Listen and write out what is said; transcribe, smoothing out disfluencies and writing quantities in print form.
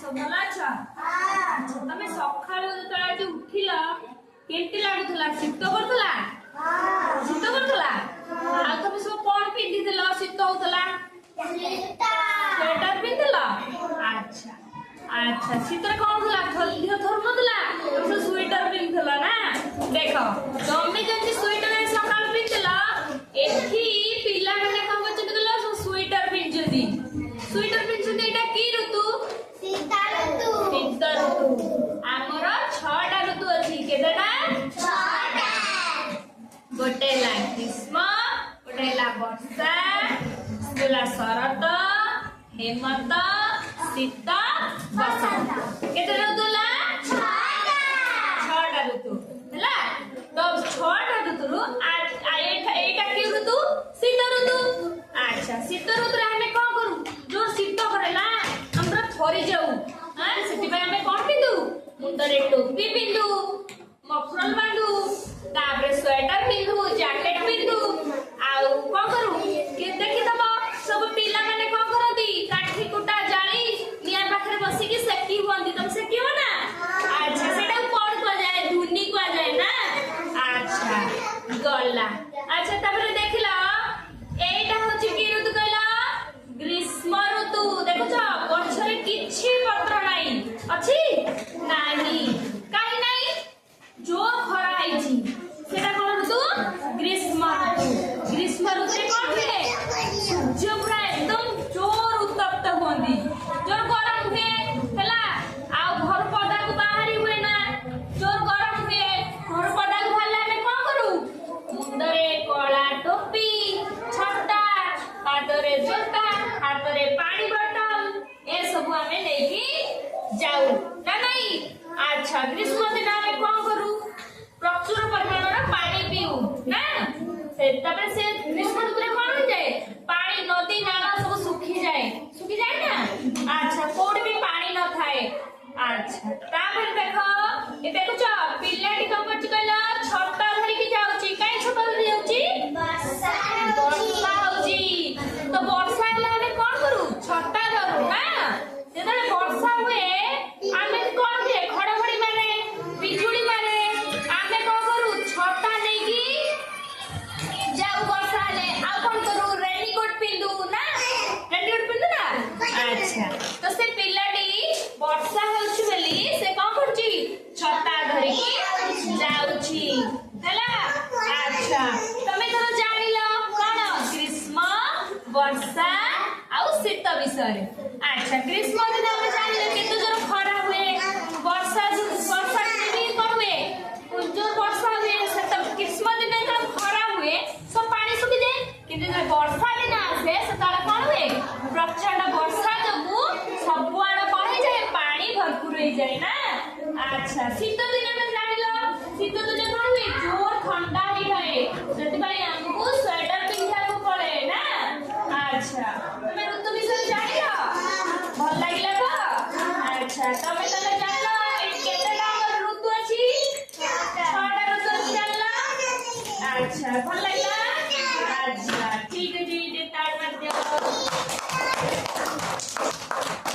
सब भल अच्छा तमे सकाळू जेतला उठिला केमती लागुतला शीत करतला शीत करतला आ तमे सब कोन पिंदी देला शीत होतला स्वेटर पिंदला अच्छा अच्छा शीतरे कोन होला जल्दी थर नदला तो स्वेटर पिंदला ना देखो तमे जंती स्वेटर सकाळ पिंदला एठी पिला माने कोन बचत गला स्वेटर पिंजदी स्वेटर पिंजदी एटा की ऋतु शीत ऋतु आमर 6टा ऋतु अछि केतेटा 6टा गोटे ला ग्रीष्म गोटे ला वर्षा गोला शरत हेमंत शीत बसंत केते ऋतु ला 6टा ऋतु हला तो 6टा ऋतु एटा की ऋतु शीत ऋतु अच्छा शीत ऋतु रे हमें कोन करू जो शीत करेला हमरा थोरी जाऊ हां सेति पे हमें कोन पिंदु मुंडरे टोपी पिंदु मफलर बांधु तापरे स्वेटर पिंदु जैकेट पिंदु आउ कोन करू के देखि दबो सब पिला माने कोन करती काठी कुटा जाली निया पाखरे बसी के सेकी होंदी तुम सेकी हो ना अच्छा सेटा कोन को जाए धुनी को जाए ना अच्छा गला अच्छा तापरे देखिला एटा होची की ऋतु कहला ग्रीष्म ऋतु देखो छ गछरे किछि पत्र नाही अछि नाही काई नाही जो खरा आइछि सेटा कोन ऋतु ग्रीष्म ऋतु कोन हुए सूर्य पूरा एकदम जोर उत्तप्त होंदी जोर गरम हुए हला आ घर पदा को बाहरी हुए ना जोर गरम हुए घर पदा को भाला में कोन करू मुंडरे कला टोपी छटा पादरे जोता हातरे पानी बोतल ए सब हमें लेके जाऊ ना नहीं अच्छा ग्रीष्म दिन हमें कोन करू प्रचुर परिमाणर पानी पीऊ ना से तबे से ग्रीष्म ऋतु रे कोन हो जाए पानी नदी नाला सब सुखी जाए ना अच्छा कोड भी पानी न थाए अच्छा ता फिर देखो ए देखो छ पिल्लाटी कम करछ कहला छत्ता धरि के जाउची काई छत्ता धरि जाउची वर्षा होउची तो वर्षा हला हमें कोन करू छत्ता धरू ना जेतले वर्षा हुए आमे कोन हुए खड़खड़ी मारे बिजुली मारे आमे कोन करू छत्ता नै की जाऊ वर्षा ले आ कोन करू रेनकोट पिंदु ना अच्छा तो से पिल्लाटी वर्षा होउची बेली से कोन करची छत्ता धरि के जाउची हला अच्छा तमे तो जानिलो कोन ग्रीष्म वर्षा आ शीत विषय अच्छा ग्रीष्म दिन हम जानिलो केतो